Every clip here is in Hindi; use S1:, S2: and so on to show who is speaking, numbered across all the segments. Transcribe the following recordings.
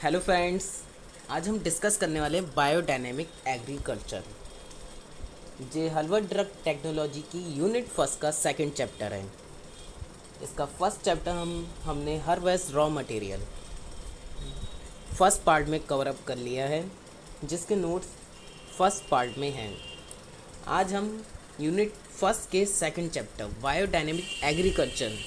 S1: Hello friends. आज हम डिस्कस करने वाले हैं बायोडायनेमिक एग्रीकल्चर। ये हार्वर्ड ड्रग टेक्नोलॉजी की यूनिट फर्स्ट का सेकंड चैप्टर है। इसका फर्स्ट चैप्टर हमने harvest raw material first part में कवर अप कर लिया है, जिसके नोट्स फर्स्ट पार्ट में हैं। आज हम यूनिट फर्स्ट के सेकंड चैप्टर बायोडायनेमिक एग्रीकल्चर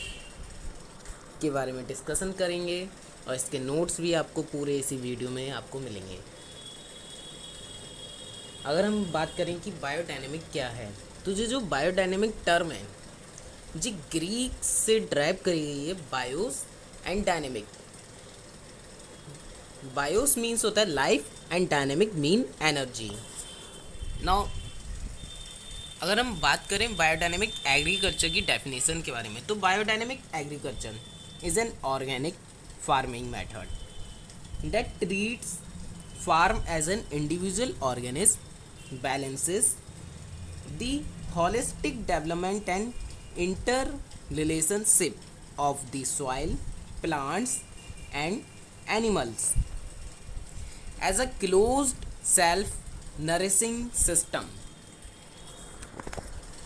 S1: के बारे में डिस्कशन करेंगे और इसके नोट्स भी आपको पूरे इसी वीडियो में आपको मिलेंगे। अगर हम बात करें कि बायोडायनेमिक क्या है, तो ये जो बायोडायनेमिक टर्म है जी ग्रीक से ड्राइव करी गई है BIOS and dynamic. BIOS means होता है life and dynamic mean energy. Now अगर हम बात करें बायोडायनेमिक एग्रीकल्चर की डेफिनेशन के बारे में, तो biodynamic agriculture is an organic farming method that treats farm as an individual organism, balances the holistic development and interrelationship of the soil, plants and animals as a closed self-nourishing system।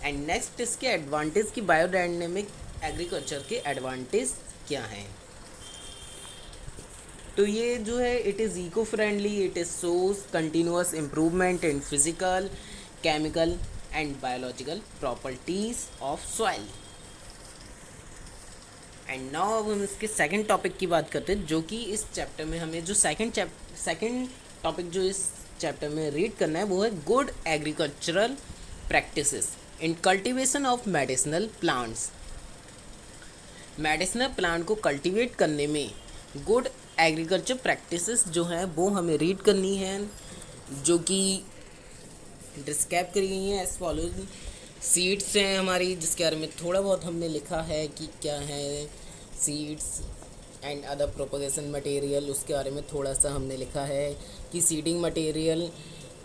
S1: And next इसके एडवांटेज की बायोडायनेमिक एग्रीकल्चर के एडवांटेज क्या हैं। तो ये जो है it is eco friendly, it is source continuous improvement in physical, chemical and biological properties of soil. And now अब हम इसके सेकंड टॉपिक की बात करते हैं, जो कि इस चैप्टर में हमें जो सेकंड टॉपिक जो इस चैप्टर में रीड करना है वो है good agricultural practices in cultivation of medicinal plants. Medicinal plant को कल्टीवेट करने में गुड एग्रीकल्चर प्रैक्टिसेस जो हैं वो हमें रीड करनी है, जो कि डिस्क्राइब करी गई हैं एज फॉलोज। सीड्स हैं हमारी, जिसके बारे में थोड़ा बहुत हमने लिखा है कि क्या है seeds and other propagation material. उसके बारे में थोड़ा सा हमने लिखा है कि seeding material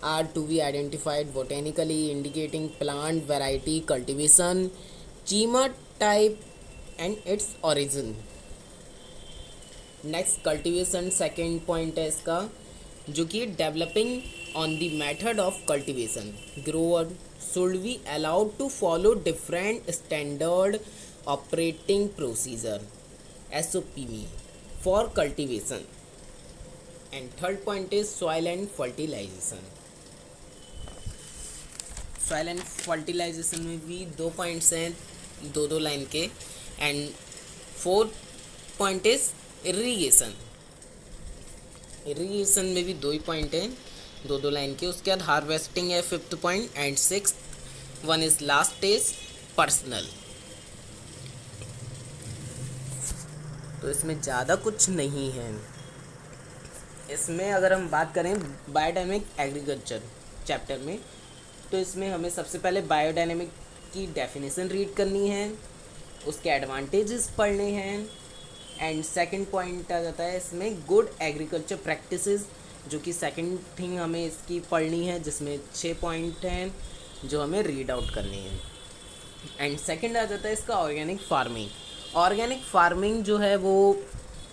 S1: are to be identified botanically indicating plant variety cultivation चीमा type and its origin. Next cultivation second point है इसका, जो कि developing on the method of cultivation. Grower should be allowed to follow different standard operating procedure SOP में for cultivation. And third point is soil and fertilization. Soil and fertilisation में भी 2 पॉइंट्स हैं, 2 लाइन के। And fourth point is irrigation. Irrigation में भी 2 ही पॉइंट हैं, 2 लाइन के। उसके बाद हार्वेस्टिंग है 5th point. And 6th one is last is personal. तो इसमें ज़्यादा कुछ नहीं है। इसमें अगर हम बात करें बायोडायनेमिक एग्रीकल्चर चैप्टर में, तो इसमें हमें सबसे पहले बायोडायनेमिक की डेफिनेशन रीड करनी है, उसके एडवांटेजेस पढ़ने हैं। एंड सेकंड पॉइंट आ जाता है इसमें गुड एग्रीकल्चर प्रैक्टिसेस, जो कि सेकंड थिंग हमें इसकी पढ़नी है, जिसमें 6 पॉइंट हैं जो हमें रीड आउट करनी है। एंड सेकंड आ जाता है इसका ऑर्गेनिक फार्मिंग। ऑर्गेनिक फार्मिंग जो है वो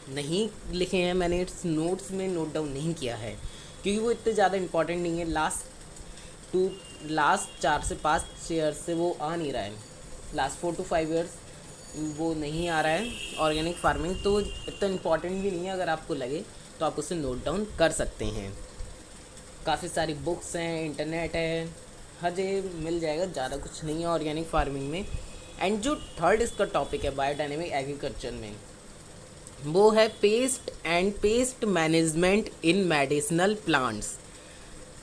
S1: नहीं लिखे हैं मैंने, इट्स नोट्स में नोट डाउन नहीं किया है, क्योंकि वो इतने ज़्यादा इंपॉर्टेंट नहीं है। लास्ट 4 से 5 ईयर्स से वो आ नहीं रहा है, लास्ट 4 to 5 ईयर्स वो नहीं आ रहा है ऑर्गेनिक फार्मिंग। तो इतना इम्पॉर्टेंट भी नहीं है, अगर आपको लगे तो आप उसे नोट डाउन कर सकते हैं। काफ़ी सारी बुक्स हैं, इंटरनेट है, हर जगह मिल जाएगा, ज़्यादा कुछ नहीं है ऑर्गेनिक फार्मिंग में। एंड जो थर्ड इसका टॉपिक है बायोडायनेमिक एग्रीकल्चर में, वो है paste and pest management in medicinal plants.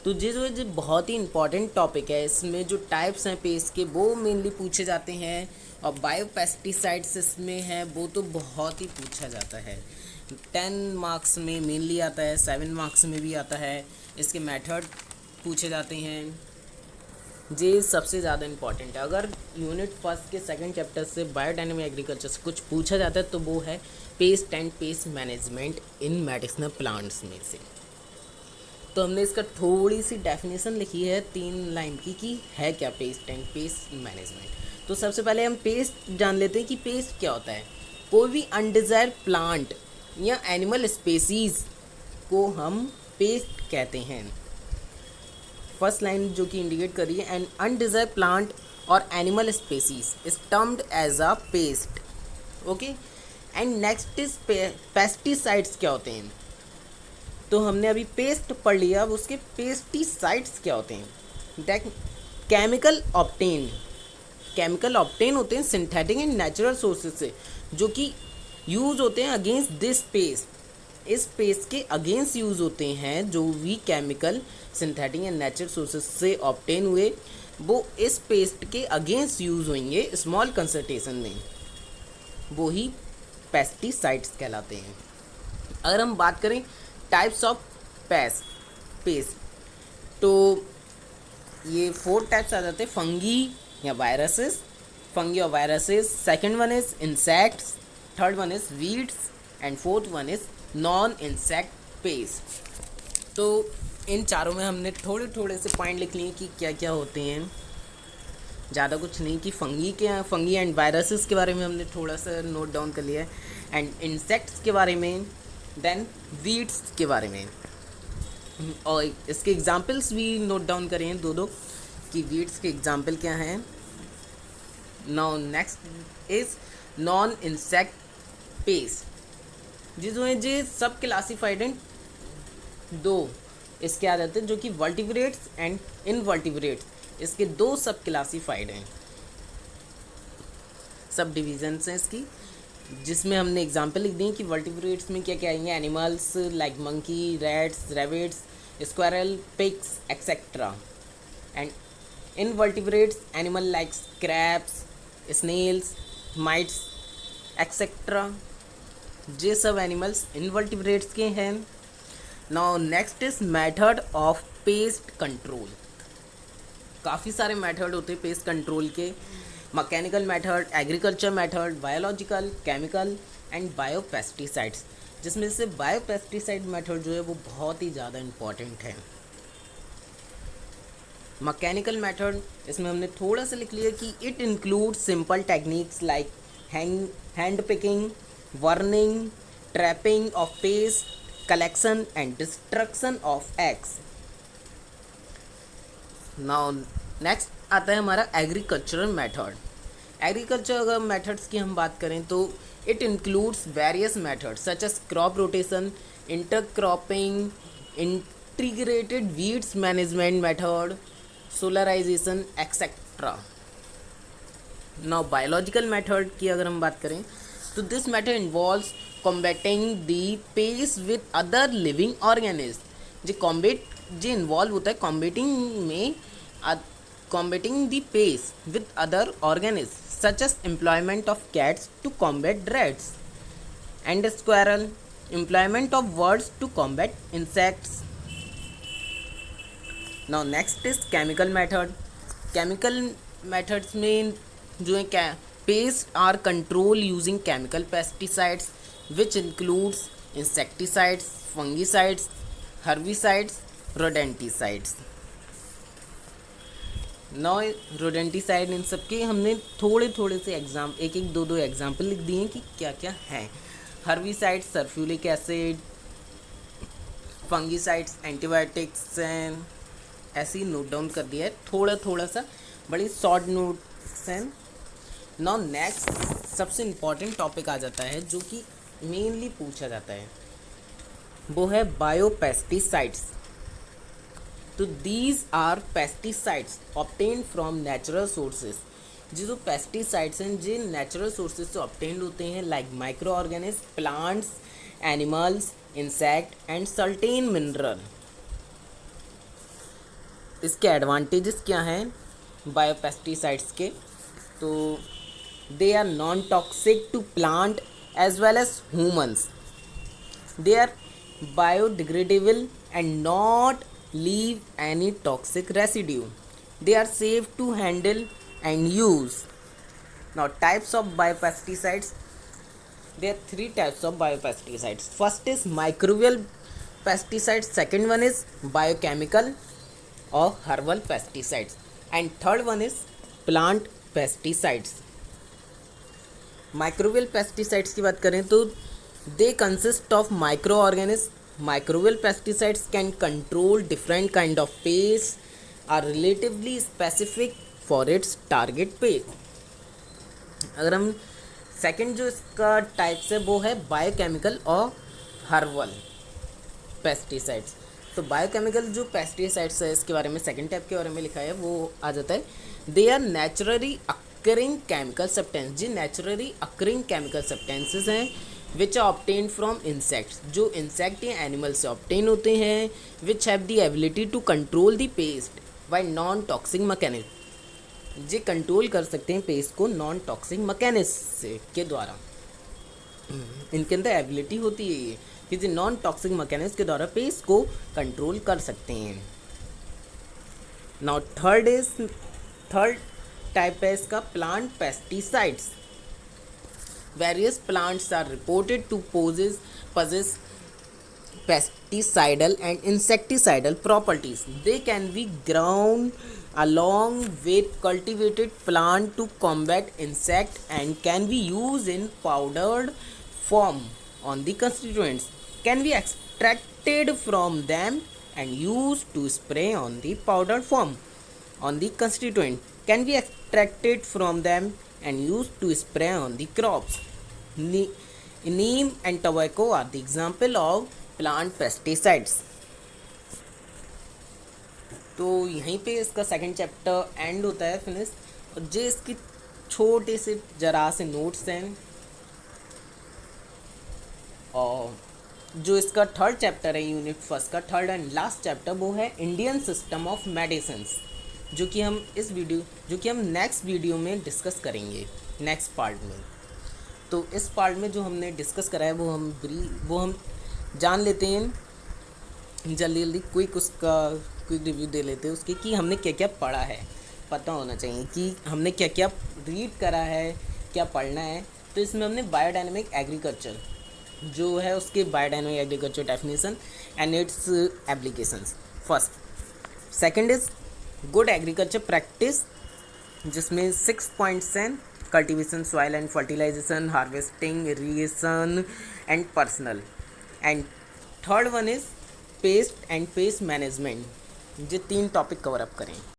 S1: तो ये जो बहुत ही इंपॉर्टेंट टॉपिक है, इसमें जो टाइप्स हैं पेस्ट के वो मेनली पूछे जाते हैं, और बायोपेस्टिसाइड्स इसमें है वो तो बहुत ही पूछा जाता है। 10 मार्क्स में मेनली आता है, 7 मार्क्स में भी आता है। इसके मेथड पूछे जाते हैं, ये सबसे ज़्यादा इंपॉर्टेंट है। अगर यूनिट फर्स्ट के सेकंड चैप्टर से बायोडायनेमिक एग्रीकल्चर से कुछ पूछा जाता है तो वो है paste and pest management in medicinal plants में से। तो हमने इसका थोड़ी सी डेफिनेशन लिखी है 3 लाइन की कि है क्या पेस्ट एंड पेस्ट मैनेजमेंट। तो सबसे पहले हम पेस्ट जान लेते हैं कि पेस्ट क्या होता है। कोई भी अनडिजायर्ड प्लांट या एनिमल स्पेसीज को हम पेस्ट कहते हैं। फर्स्ट लाइन जो कि इंडिकेट कर रही है, एन अनडिजायर्ड प्लांट और animal species is termed as a pest. Okay, and next is pesticides क्या होते हैं। तो हमने अभी पेस्ट पढ़ लिया, अब उसके पेस्टिसाइड्स क्या होते हैं। दैट केमिकल ऑब्टेन होते हैं सिंथेटिक एंड नेचुरल सोर्सेज से, जो कि यूज़ होते हैं अगेंस्ट दिस पेस्ट। इस पेस्ट के अगेंस्ट यूज़ होते हैं जो भी chemical synthetic and natural sources से ऑब्टेन हुए, वो इस पेस्ट के अगेंस्ट यूज़ होंगे स्मॉल कंसंट्रेशन में, वो ही पेस्टिसाइड्स कहलाते हैं। अगर हम बात करें टाइप्स ऑफ पेस्ट, तो ये 4 टाइप्स आ जाते हैं, फंगी या वायरसेस, फंगी और viruses. Second one is insects, third one is weeds and fourth one is non insect pest. तो इन चारों में हमने थोड़े थोड़े से पॉइंट लिख लिए कि क्या क्या होते हैं, ज़्यादा कुछ नहीं। कि फंगी एंड वायरसेस के बारे में हमने थोड़ा सा नोट डाउन कर लिया है, एंड इंसेक्ट्स के बारे में, देन वीड्स के बारे में, और इसके एग्जाम्पल्स भी नोट डाउन करें हैं दो कि वीड्स के एग्जाम्पल क्या हैं। Now next is non insect pest, जो है जे सब क्लासीफाइड हैं दो इसके आ जाते हैं, जो कि वर्टिब्रेट्स एंड इनवर्टिब्रेट्स, इसके 2 सब क्लासीफाइड हैं, सब डिविजन्स हैं इसकी, जिसमें हमने एग्जांपल लिख दी कि वर्टिब्रेट्स में क्या क्या आएंगे, animals like monkey, rats, rabbits, squirrel, pigs etcetera, and invertebrates animal like crabs, snails, mites etcetera, ये सब एनिमल्स इनवर्टिब्रेट्स के हैं। Now next is method of pest control. काफ़ी सारे मेथड होते हैं पेस्ट कंट्रोल के, mechanical method, agriculture method, biological, chemical and biopesticides, जिसमें से बायोपेस्टिसाइड मेथड जो है वो बहुत ही ज़्यादा इम्पॉर्टेंट है। मैकेनिकल मेथड, इसमें हमने थोड़ा सा लिख लिया कि it includes simple techniques like hand picking, burning, trapping of paste, collection and destruction of eggs. Now next आता है हमारा एग्रीकल्चरल मेथड। एग्रीकल्चर मेथड्स की हम बात करें तो it includes various methods such as crop rotation, intercropping, integrated weeds management method, solarisation etcetera. Now biological method की अगर हम बात करें तो this method involves combating the pest with other living organism. जो इन्वॉल्व होता है combating the pest with other organisms such as employment of cats to combat rats and squirrel, employment of birds to combat insects. Now next is chemical method. Chemical methods में जो है pests are controlled using chemical pesticides which includes insecticides, fungicides, herbicides, rodenticides. Now rodenticide, इन सब के हमने थोड़े थोड़े से एक दो एग्जाम्पल लिख दिए हैं कि क्या क्या हैं। Herbicide sulphuric acid, fungicides antibiotics, ऐसे ही नोट डाउन कर दिया है थोड़ा सा, बड़ी शॉर्ट नोट्स हैं। नाउ नेक्स्ट सबसे इम्पॉर्टेंट टॉपिक आ जाता है जो कि मेनली पूछा जाता है, वो है बायोपेस्टिसाइड्स। तो these are pesticides obtain from natural sources. जो पेस्टिसाइड्स हैं जो नेचुरल सोर्सेज से ऑब्टेन होते हैं like micro organism, plants, animals, insect and certain mineral. इसके एडवांटेजेस क्या हैं बायोपेस्टिसाइड्स के, तो they are non toxic to plant as well as humans, they are biodegradable and not leave any toxic residue, they are safe to handle and use. Now types of biopesticides, there are 3 types of biopesticides. First is microbial pesticides, second one is biochemical or herbal pesticides, and third one is plant pesticides. Microbial pesticides की बात करें तो they consist of microorganisms Microbial pesticides can control different kind of pests, are relatively specific for its target pest. अगर हम सेकंड जो इसका टाइप्स है वो है बायोकेमिकल और हर्बल पेस्टिसाइड्स। तो बायोकेमिकल जो पेस्टिसाइड्स है इसके बारे में सेकंड टाइप के बारे में लिखा है वो आ जाता है, they are naturally occurring chemical substance. जी नेचुरली अक्रिंग केमिकल सब्सटेंसेस हैं which are obtain from insects, जो इंसेक्ट या एनिमल से ऑब्टेन होते हैं, which have the ability to control the pest by non toxic mechanism. जी कंट्रोल कर सकते हैं पेस्ट को नॉन टॉक्सिक मैकेनिज्म के द्वारा। इनके अंदर एबिलिटी होती है ये कि नॉन टॉक्सिक मैकेनिज्म के द्वारा पेस्ट को कंट्रोल कर सकते हैं। नाउ थर्ड टाइप है इसका plant pesticides. Various plants are reported to possess pesticidal and insecticidal properties. They can be grown along with cultivated plant to combat insect and can be used in powdered form on the constituents, can be extracted from them and used to spray on the powdered form on the constituent, can be extracted from them and used to spray on the crops. Neem and tobacco are the example of plant pesticides. तो यहीं पे इसका सेकंड चैप्टर एंड होता है फिनिश। और जो इसकी छोटे से जरा से नोट्स हैं, और जो इसका थर्ड चैप्टर है यूनिट फर्स्ट का थर्ड एंड लास्ट चैप्टर वो है इंडियन सिस्टम ऑफ मेडिसिन्स, जो कि हम नेक्स्ट वीडियो में डिस्कस करेंगे नेक्स्ट पार्ट में। तो इस पार्ट में जो हमने डिस्कस करा है वो हम जान लेते हैं जल्दी क्विक रिव्यू दे लेते हैं उसके कि हमने क्या क्या पढ़ा है। पता होना चाहिए कि हमने क्या क्या रीड करा है, क्या पढ़ना है। तो इसमें हमने बायोडायनेमिक एग्रीकल्चर जो है उसके biodynamic agriculture definition and its applications first. Second is good agriculture practice, जिसमें 6 पॉइंट्स हैं, cultivation, soil and fertilization, harvesting, irrigation and personal. And third one is pest and pest management. ये 3 टॉपिक कवर अप करें।